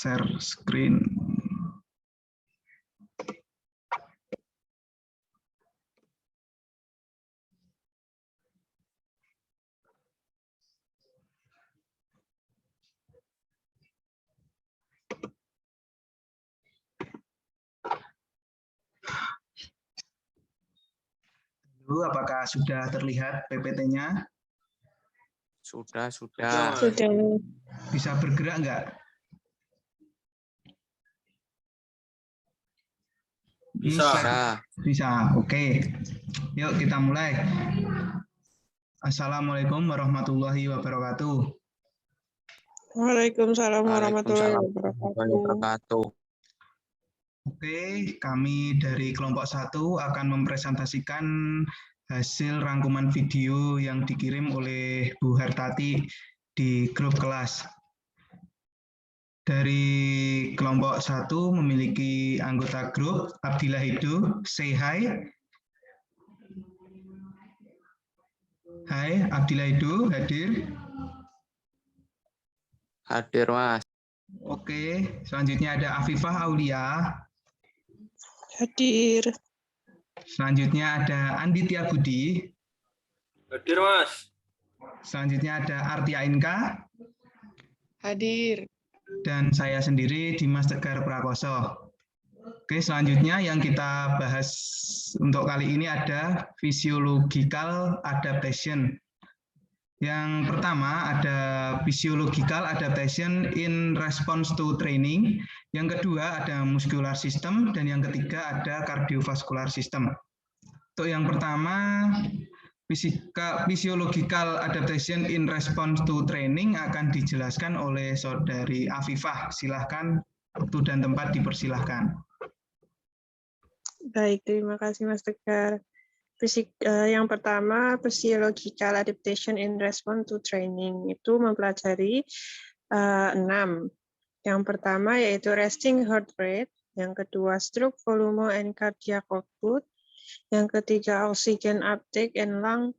share screen. Apakah sudah terlihat PPT-nya? Sudah. Bisa bergerak enggak? Bisa. Oke. Yuk kita mulai. Assalamualaikum warahmatullahi wabarakatuh. Waalaikumsalam warahmatullahi wabarakatuh. Oke, kami dari kelompok 1 akan mempresentasikan hasil rangkuman video yang dikirim oleh Bu Hartati di grup kelas. Dari kelompok 1 memiliki anggota grup Abdillah Hidu, say hi. Hai, Abdillah Hidu, hadir? Hadir, Mas. Oke, selanjutnya ada Afifah Aulia. Hadir. Selanjutnya ada Anditya Budi. Hadir, Mas. Selanjutnya ada Artia Inka. Hadir. Dan saya sendiri Dimas Tegar Prakoso. Oke, selanjutnya yang kita bahas untuk kali ini ada physiological adaptation. Yang pertama ada physiological adaptation in response to training. Yang kedua ada muscular system dan yang ketiga ada cardiovascular system. Untuk yang pertama physiological adaptation in response to training akan dijelaskan oleh Saudari Afifah. Silahkan, waktu dan tempat dipersilahkan. Baik, terima kasih Mas Tegar. Yang pertama, physiological adaptation in response to training. Itu mempelajari 6. Yang pertama yaitu resting heart rate. Yang kedua, stroke volume and cardiac output. Yang ketiga, oxygen uptake and lung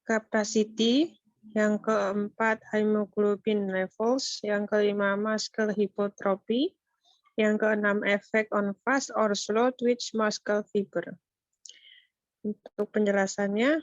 capacity. Yang keempat, hemoglobin levels. Yang kelima, muscle hypertrophy. Yang keenam, effect on fast or slow twitch muscle fiber. Untuk penjelasannya,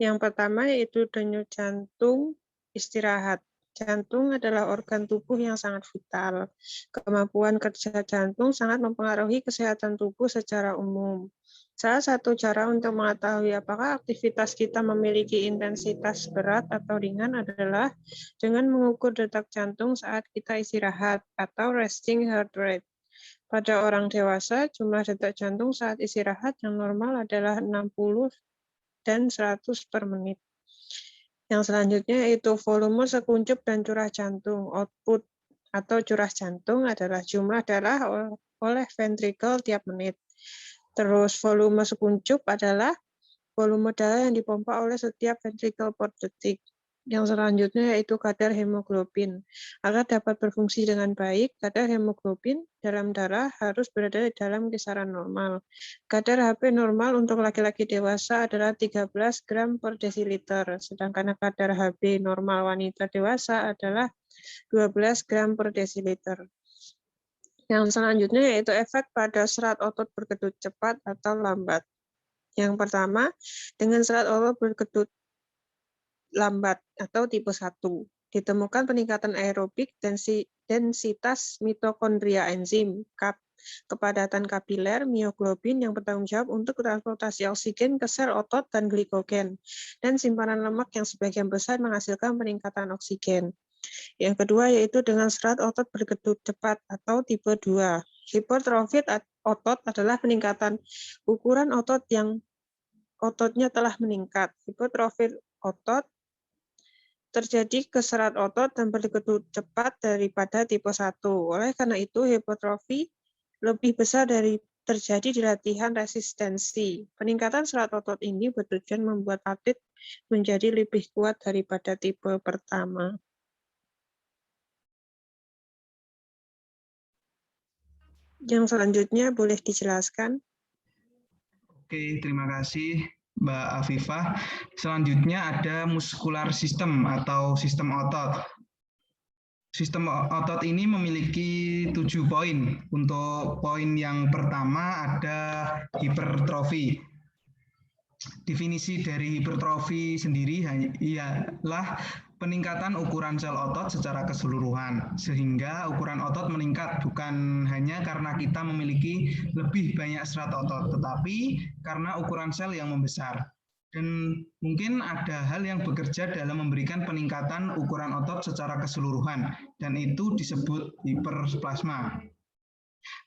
yang pertama yaitu denyut jantung istirahat. Jantung adalah organ tubuh yang sangat vital. Kemampuan kerja jantung sangat mempengaruhi kesehatan tubuh secara umum. Salah satu cara untuk mengetahui apakah aktivitas kita memiliki intensitas berat atau ringan adalah dengan mengukur detak jantung saat kita istirahat atau resting heart rate. Pada orang dewasa, jumlah detak jantung saat istirahat yang normal adalah 60 dan 100 per menit. Yang selanjutnya yaitu volume sekuncup dan curah jantung. Output atau curah jantung adalah jumlah darah oleh ventrikel tiap menit. Terus volume sekuncup adalah volume darah yang dipompa oleh setiap ventrikel per detik. Yang selanjutnya yaitu kadar hemoglobin. Agar dapat berfungsi dengan baik, kadar hemoglobin dalam darah harus berada dalam kisaran normal. Kadar Hb normal untuk laki-laki dewasa adalah 13 gram per desiliter, sedangkan kadar Hb normal wanita dewasa adalah 12 gram per desiliter. Yang selanjutnya yaitu efek pada serat otot berkedut cepat atau lambat. Yang pertama, dengan serat otot berkedut lambat atau tipe 1. Ditemukan peningkatan aerobik densitas mitokondria enzim, kepadatan kapiler, mioglobin yang bertanggung jawab untuk transportasi oksigen ke sel otot dan glikogen, dan simpanan lemak yang sebagian besar menghasilkan peningkatan oksigen. Yang kedua yaitu dengan serat otot berkedut cepat atau tipe 2. Hipertrofi otot adalah peningkatan ukuran otot yang ototnya telah meningkat. Hipertrofi otot terjadi ke serat otot dan berkedut cepat daripada tipe 1. Oleh karena itu, hipertrofi lebih besar terjadi di latihan resistensi. Peningkatan serat otot ini bertujuan membuat atlet menjadi lebih kuat daripada tipe pertama. Yang selanjutnya boleh dijelaskan. Oke, terima kasih Mbak Afifah. Selanjutnya ada muscular system atau sistem otot. Sistem otot ini memiliki 7 poin. Untuk poin yang pertama ada hipertrofi. Definisi dari hipertrofi sendiri ialah peningkatan ukuran sel otot secara keseluruhan, sehingga ukuran otot meningkat bukan hanya karena kita memiliki lebih banyak serat otot, tetapi karena ukuran sel yang membesar. Dan mungkin ada hal yang bekerja dalam memberikan peningkatan ukuran otot secara keseluruhan, dan itu disebut hiperplasma.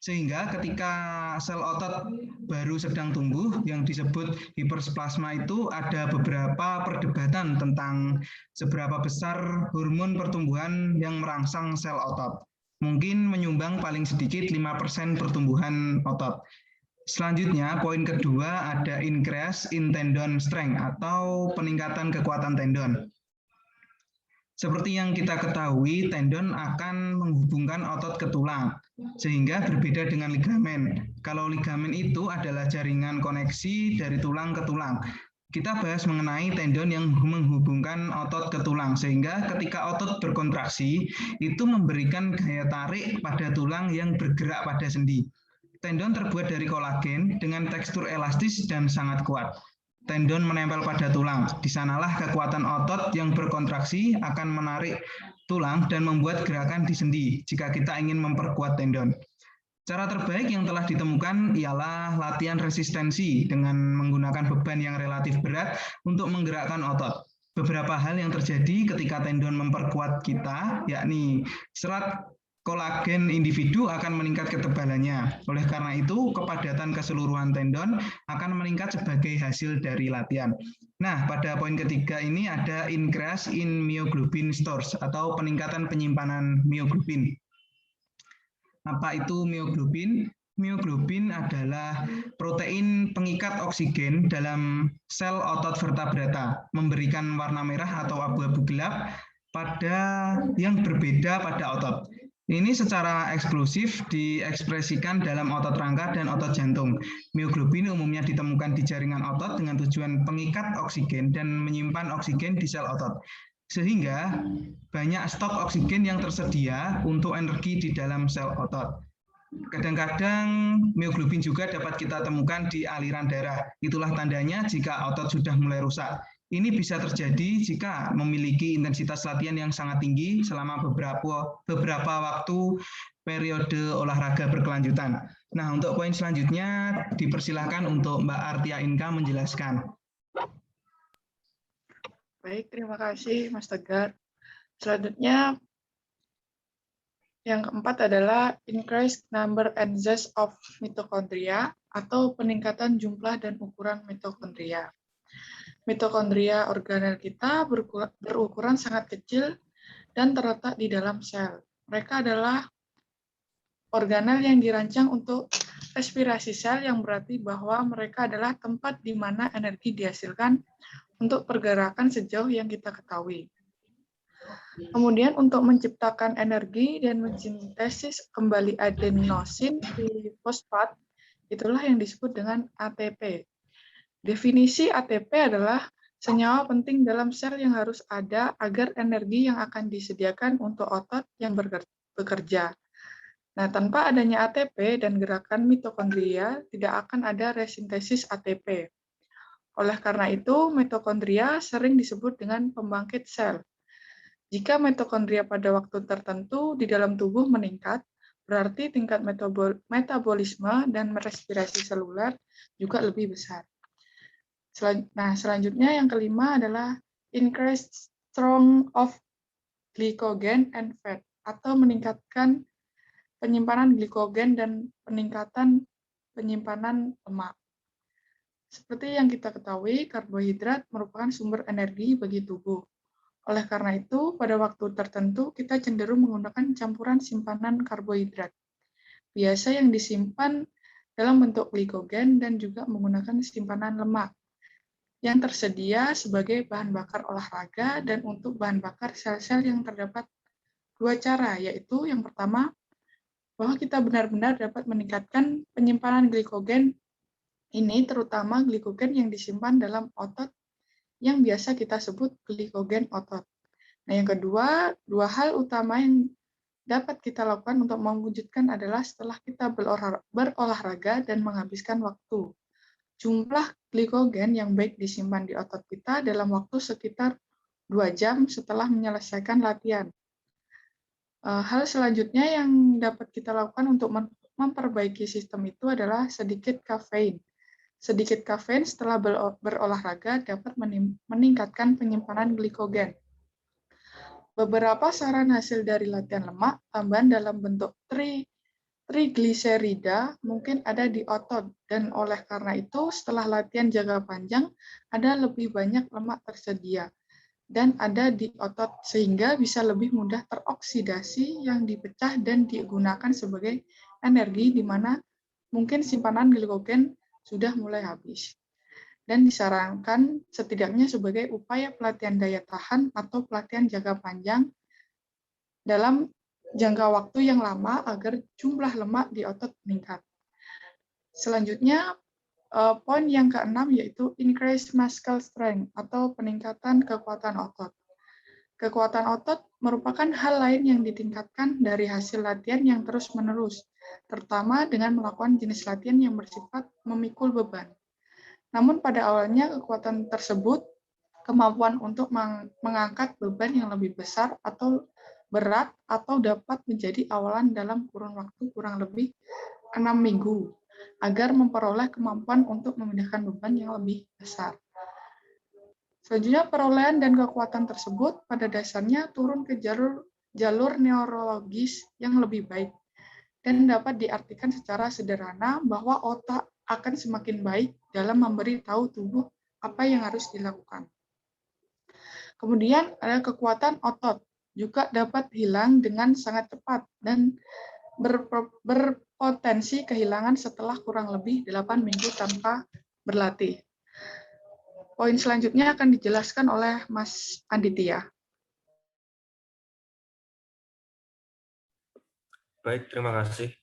Sehingga ketika sel otot baru sedang tumbuh, yang disebut hiperplasma itu ada beberapa perdebatan tentang seberapa besar hormon pertumbuhan yang merangsang sel otot. Mungkin menyumbang paling sedikit 5% pertumbuhan otot. Selanjutnya, poin kedua ada increase in tendon strength atau peningkatan kekuatan tendon. Seperti yang kita ketahui, tendon akan menghubungkan otot ke tulang, sehingga berbeda dengan ligamen. Kalau ligamen itu adalah jaringan koneksi dari tulang ke tulang. Kita bahas mengenai tendon yang menghubungkan otot ke tulang, sehingga ketika otot berkontraksi, itu memberikan gaya tarik pada tulang yang bergerak pada sendi. Tendon terbuat dari kolagen dengan tekstur elastis dan sangat kuat. Tendon menempel pada tulang. Di sanalah kekuatan otot yang berkontraksi akan menarik tulang dan membuat gerakan di sendi jika kita ingin memperkuat tendon. Cara terbaik yang telah ditemukan ialah latihan resistensi dengan menggunakan beban yang relatif berat untuk menggerakkan otot. Beberapa hal yang terjadi ketika tendon memperkuat kita, yakni serat kolagen individu akan meningkat ketebalannya. Oleh karena itu, kepadatan keseluruhan tendon akan meningkat sebagai hasil dari latihan. Nah, pada poin ketiga ini ada increase in myoglobin stores atau peningkatan penyimpanan myoglobin. Apa itu myoglobin? Myoglobin adalah protein pengikat oksigen dalam sel otot vertebrata, memberikan warna merah atau abu-abu gelap pada yang berbeda pada otot. Ini secara eksklusif diekspresikan dalam otot rangka dan otot jantung. Myoglobin umumnya ditemukan di jaringan otot dengan tujuan pengikat oksigen dan menyimpan oksigen di sel otot. Sehingga banyak stok oksigen yang tersedia untuk energi di dalam sel otot. Kadang-kadang myoglobin juga dapat kita temukan di aliran darah. Itulah tandanya jika otot sudah mulai rusak. Ini bisa terjadi jika memiliki intensitas latihan yang sangat tinggi selama beberapa waktu periode olahraga berkelanjutan. Nah, untuk poin selanjutnya dipersilahkan untuk Mbak Artia Inka menjelaskan. Baik, terima kasih Mas Tegar. Selanjutnya, yang keempat adalah increased number and size of mitochondria atau peningkatan jumlah dan ukuran mitokondria. Mitokondria organel kita berukuran sangat kecil dan terletak di dalam sel. Mereka adalah organel yang dirancang untuk respirasi sel, yang berarti bahwa mereka adalah tempat di mana energi dihasilkan untuk pergerakan sejauh yang kita ketahui. Kemudian untuk menciptakan energi dan mensintesis kembali adenosin di fosfat, itulah yang disebut dengan ATP. Definisi ATP adalah senyawa penting dalam sel yang harus ada agar energi yang akan disediakan untuk otot yang bekerja. Nah, tanpa adanya ATP dan gerakan mitokondria, tidak akan ada resintesis ATP. Oleh karena itu, mitokondria sering disebut dengan pembangkit sel. Jika mitokondria pada waktu tertentu di dalam tubuh meningkat, berarti tingkat metabolisme dan respirasi seluler juga lebih besar. Nah, selanjutnya yang kelima adalah increased strong of glycogen and fat, atau meningkatkan penyimpanan glikogen dan peningkatan penyimpanan lemak. Seperti yang kita ketahui, karbohidrat merupakan sumber energi bagi tubuh. Oleh karena itu, pada waktu tertentu kita cenderung menggunakan campuran simpanan karbohidrat. Biasa yang disimpan dalam bentuk glikogen dan juga menggunakan simpanan lemak yang tersedia sebagai bahan bakar olahraga dan untuk bahan bakar sel-sel yang terdapat dua cara, yaitu yang pertama, bahwa kita benar-benar dapat meningkatkan penyimpanan glikogen ini, terutama glikogen yang disimpan dalam otot yang biasa kita sebut glikogen otot. Nah, yang kedua, dua hal utama yang dapat kita lakukan untuk mewujudkan adalah setelah kita berolahraga dan menghabiskan waktu. Jumlah glikogen yang baik disimpan di otot kita dalam waktu sekitar 2 jam setelah menyelesaikan latihan. Hal selanjutnya yang dapat kita lakukan untuk memperbaiki sistem itu adalah sedikit kafein. Sedikit kafein setelah berolahraga dapat meningkatkan penyimpanan glikogen. Beberapa saran hasil dari latihan lemak, tambahan dalam bentuk trigliserida mungkin ada di otot, dan oleh karena itu setelah latihan jangka panjang ada lebih banyak lemak tersedia dan ada di otot sehingga bisa lebih mudah teroksidasi yang dipecah dan digunakan sebagai energi di mana mungkin simpanan glikogen sudah mulai habis. Dan disarankan setidaknya sebagai upaya pelatihan daya tahan atau pelatihan jangka panjang dalam jangka waktu yang lama agar jumlah lemak di otot meningkat. Selanjutnya, poin yang keenam yaitu increase muscle strength atau peningkatan kekuatan otot. Kekuatan otot merupakan hal lain yang ditingkatkan dari hasil latihan yang terus-menerus, terutama dengan melakukan jenis latihan yang bersifat memikul beban. Namun pada awalnya kekuatan tersebut, kemampuan untuk mengangkat beban yang lebih besar atau berat atau dapat menjadi awalan dalam kurun waktu kurang lebih 6 minggu agar memperoleh kemampuan untuk memindahkan beban yang lebih besar. Selanjutnya, perolehan dan kekuatan tersebut pada dasarnya turun ke jalur neurologis yang lebih baik dan dapat diartikan secara sederhana bahwa otak akan semakin baik dalam memberi tahu tubuh apa yang harus dilakukan. Kemudian ada kekuatan otot, juga dapat hilang dengan sangat cepat dan berpotensi kehilangan setelah kurang lebih 8 minggu tanpa berlatih. Poin selanjutnya akan dijelaskan oleh Mas Anditya. Baik, terima kasih.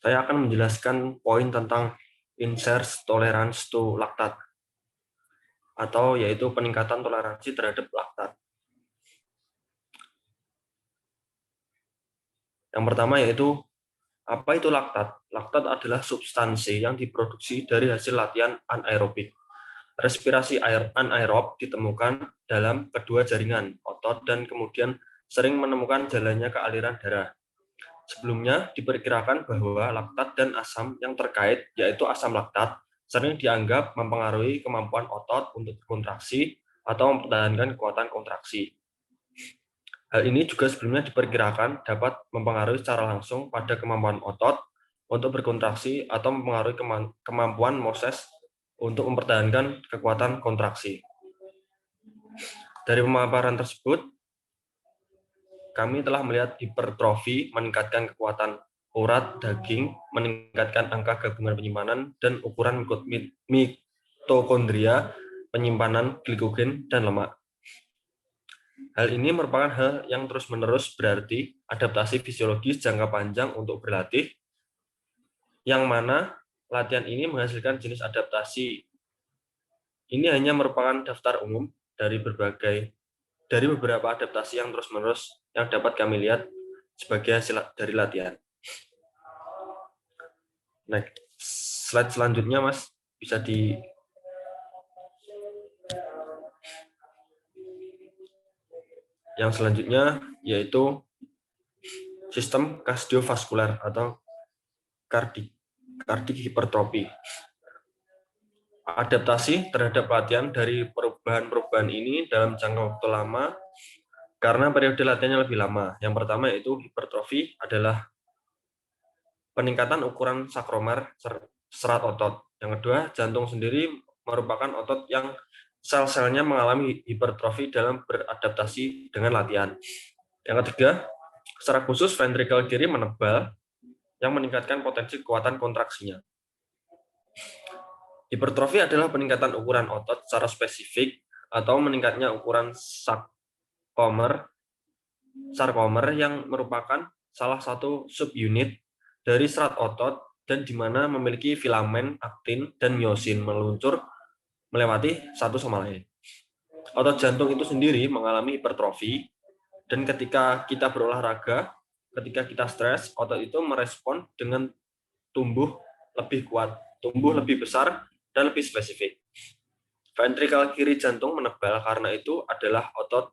Saya akan menjelaskan poin tentang increased tolerance to laktat, atau yaitu peningkatan toleransi terhadap laktat. Yang pertama yaitu, apa itu laktat? Laktat adalah substansi yang diproduksi dari hasil latihan anaerobik. Respirasi anaerob ditemukan dalam kedua jaringan otot dan kemudian sering menemukan jalannya ke aliran darah. Sebelumnya diperkirakan bahwa laktat dan asam yang terkait, yaitu asam laktat, sering dianggap mempengaruhi kemampuan otot untuk berkontraksi atau mempertahankan kekuatan kontraksi. Hal ini juga sebelumnya diperkirakan dapat mempengaruhi secara langsung pada kemampuan otot untuk berkontraksi atau mempengaruhi kemampuan Moses untuk mempertahankan kekuatan kontraksi. Dari pemaparan tersebut, kami telah melihat hipertrofi meningkatkan kekuatan urat daging, meningkatkan angka gabungan penyimpanan, dan ukuran mitokondria, penyimpanan glikogen, dan lemak. Hal ini merupakan hal yang terus-menerus berarti adaptasi fisiologis jangka panjang untuk berlatih, yang mana latihan ini menghasilkan jenis adaptasi. Ini hanya merupakan daftar umum dari beberapa adaptasi yang terus-menerus yang dapat kami lihat sebagai hasil dari latihan. Nah, slide selanjutnya, Mas, bisa di yang selanjutnya yaitu sistem kardiovaskular atau kardik hipertrofi. Adaptasi terhadap latihan dari perubahan-perubahan ini dalam jangka waktu lama karena periode latihannya lebih lama. Yang pertama yaitu hipertrofi adalah peningkatan ukuran sakromer serat otot. Yang kedua, jantung sendiri merupakan otot yang sel-selnya mengalami hipertrofi dalam beradaptasi dengan latihan. Yang ketiga, secara khusus ventrikel kiri menebal yang meningkatkan potensi kekuatan kontraksinya. Hipertrofi adalah peningkatan ukuran otot secara spesifik atau meningkatnya ukuran sarkomer yang merupakan salah satu subunit dari serat otot dan di mana memiliki filamen aktin dan miosin meluncur melewati satu sama lain. Otot jantung itu sendiri mengalami hipertrofi dan ketika kita berolahraga, ketika kita stres, otot itu merespon dengan tumbuh lebih kuat, tumbuh lebih besar, dan lebih spesifik. Ventrikal kiri jantung menebal karena itu adalah otot,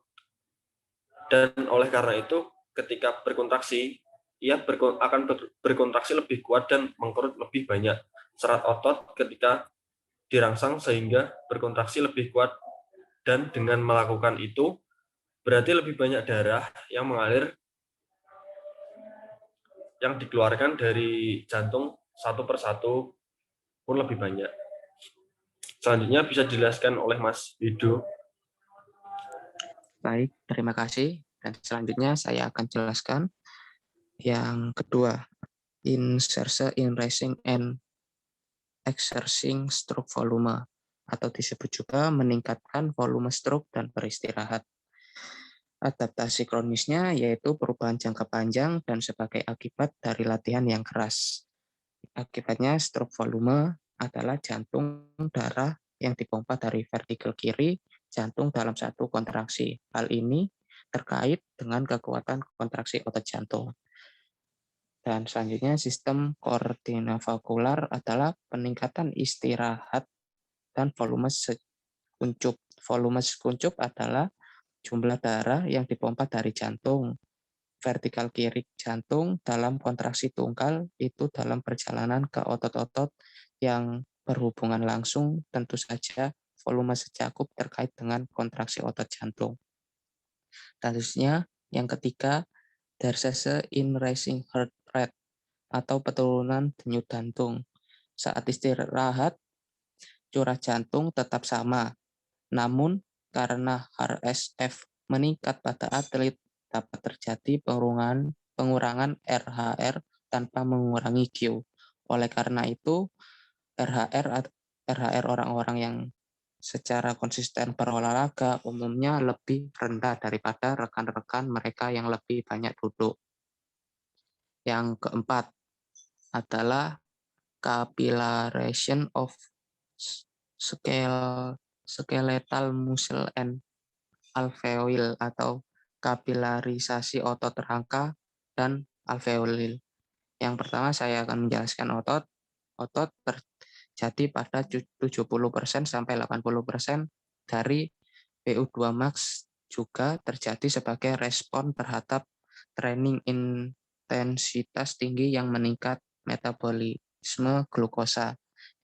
dan oleh karena itu ketika berkontraksi, ia akan berkontraksi lebih kuat dan mengkerut lebih banyak serat otot ketika dirangsang sehingga berkontraksi lebih kuat, dan dengan melakukan itu berarti lebih banyak darah yang mengalir, yang dikeluarkan dari jantung satu persatu pun lebih banyak. Selanjutnya bisa dijelaskan oleh Mas Widu. Baik, terima kasih. Dan selanjutnya saya akan jelaskan yang kedua, insertion in raising and exercising stroke volume, atau disebut juga meningkatkan volume stroke dan beristirahat. Adaptasi kronisnya yaitu perubahan jangka panjang dan sebagai akibat dari latihan yang keras. Akibatnya stroke volume adalah jantung darah yang dipompa dari vertikal kiri jantung dalam satu kontraksi. Hal ini terkait dengan kekuatan kontraksi otot jantung. Dan selanjutnya sistem koordinavakular adalah peningkatan istirahat dan volume sekuncup. Volume sekuncup adalah jumlah darah yang dipompa dari jantung vertikal kiri jantung dalam kontraksi tunggal itu dalam perjalanan ke otot-otot yang berhubungan langsung, tentu saja volume secakup terkait dengan kontraksi otot jantung. Selanjutnya yang ketiga, there's a increasing heart rate atau penurunan denyut jantung. Saat istirahat, curah jantung tetap sama, namun karena RSF meningkat pada atlet, dapat terjadi pengurangan RHR tanpa mengurangi Q. Oleh karena itu, RHR orang-orang yang secara konsisten berolahraga umumnya lebih rendah daripada rekan-rekan mereka yang lebih banyak duduk. Yang keempat adalah capitalization of skeletal muscle and alveoli, atau kapilarisasi otot rangka dan alveoli. Yang pertama saya akan menjelaskan otot. Otot terjadi pada 70% sampai 80% dari VO2 max, juga terjadi sebagai respon terhadap training intensitas tinggi yang meningkat metabolisme glukosa.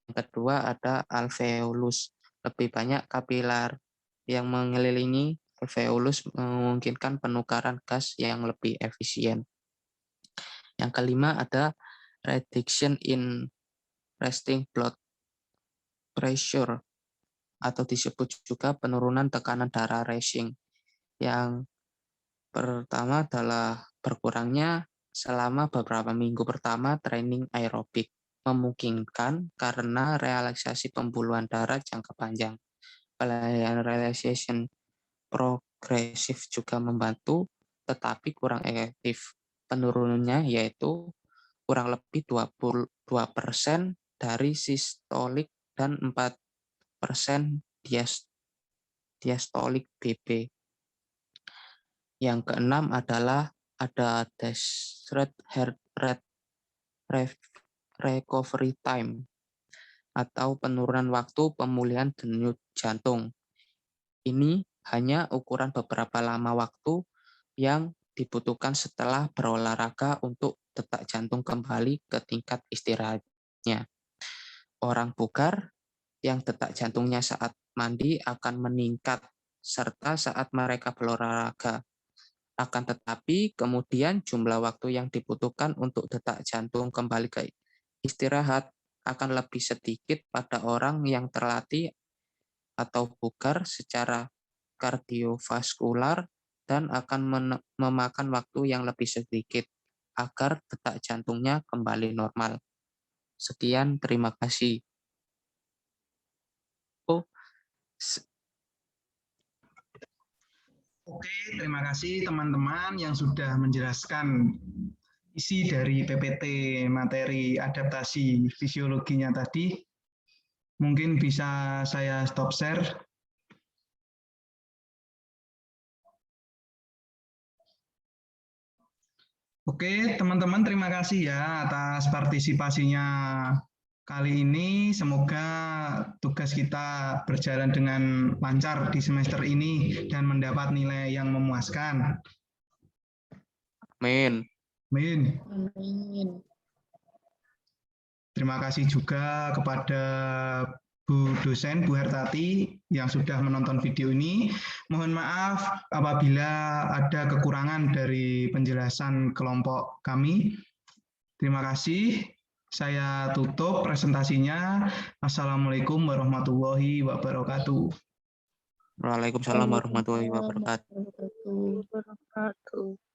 Yang kedua ada alveolus. Lebih banyak kapilar yang mengelilingi alveolus memungkinkan penukaran gas yang lebih efisien. Yang kelima ada reduction in resting blood pressure, atau disebut juga penurunan tekanan darah racing. Yang pertama adalah berkurangnya selama beberapa minggu pertama training aerobik, memungkinkan karena realisasi pembuluhan darah jangka panjang. Pelarian relaxation progresif juga membantu, tetapi kurang efektif. Penurunannya yaitu kurang lebih 22% dari sistolik dan 4% diastolik BB. Yang keenam adalah ada desperate heart rate recovery time, atau penurunan waktu pemulihan denyut jantung. Ini hanya ukuran beberapa lama waktu yang dibutuhkan setelah berolahraga untuk detak jantung kembali ke tingkat istirahatnya. Orang bugar yang detak jantungnya saat mandi akan meningkat serta saat mereka berolahraga. Akan tetapi kemudian jumlah waktu yang dibutuhkan untuk detak jantung kembali ke istirahat akan lebih sedikit pada orang yang terlatih atau bugar secara kardiovaskular dan akan memakan waktu yang lebih sedikit agar detak jantungnya kembali normal. Sekian, terima kasih. Oke, terima kasih teman-teman yang sudah menjelaskan isi dari PPT materi adaptasi fisiologinya tadi. Mungkin bisa saya stop share. Oke, teman-teman, terima kasih ya atas partisipasinya kali ini. Semoga tugas kita berjalan dengan lancar di semester ini dan mendapat nilai yang memuaskan. Amin. Amin. Amin. Terima kasih juga kepada Bu dosen, Bu Hartati yang sudah menonton video ini. Mohon maaf apabila ada kekurangan dari penjelasan kelompok kami. Terima kasih. Saya tutup presentasinya. Assalamualaikum warahmatullahi wabarakatuh. Waalaikumsalam warahmatullahi wabarakatuh. Wabarakatuh.